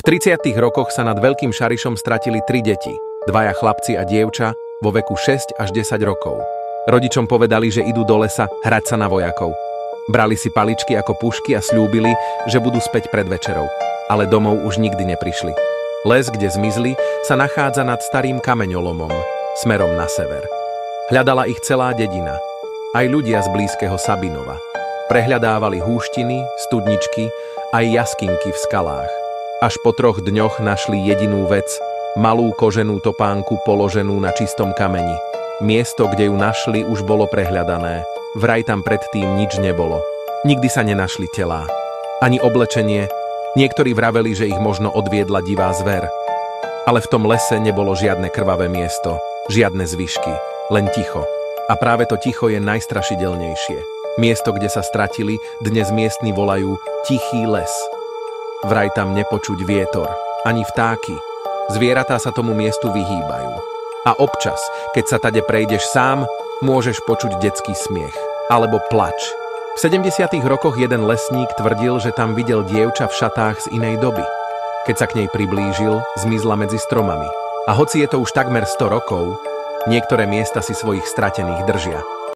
30. rokoch sa nad Veľkým Šarišom stratili 3 deti, 2 chlapci a dievča vo veku 6 až 10 rokov. Rodičom povedali, že idú do lesa hrať sa na vojakov. Brali si paličky ako pušky a sľúbili, že budú späť pred večerou, ale domov už nikdy neprišli. Les, kde zmizli, sa nachádza nad starým kameňolomom, smerom na sever. Hľadala ich celá dedina, aj ľudia z blízkeho Sabinova. Prehľadávali húštiny, studničky, aj jaskinky v skalách. Až po 3 dňoch našli jedinú vec, malú koženú topánku položenú na čistom kameni. Miesto, kde ju našli, už bolo prehľadané. Vraj tam predtým nič nebolo. Nikdy sa nenašli telá. Ani oblečenie. Niektorí vraveli, že ich možno odviedla divá zver. Ale v tom lese nebolo žiadne krvavé miesto, žiadne zvyšky, len ticho. A práve to ticho je najstrašidelnejšie. Miesto, kde sa stratili, dnes miestni volajú Tichý les. Vraj tam nepočuť vietor, ani vtáky. Zvieratá sa tomu miestu vyhýbajú. A občas, keď sa tade prejdeš sám, môžeš počuť detský smiech alebo plač. V 70. rokoch jeden lesník tvrdil, že tam videl dievča v šatách z inej doby. Keď sa k nej priblížil, zmizla medzi stromami. A hoci je to už takmer 100 rokov, niektoré miesta si svojich stratených držia.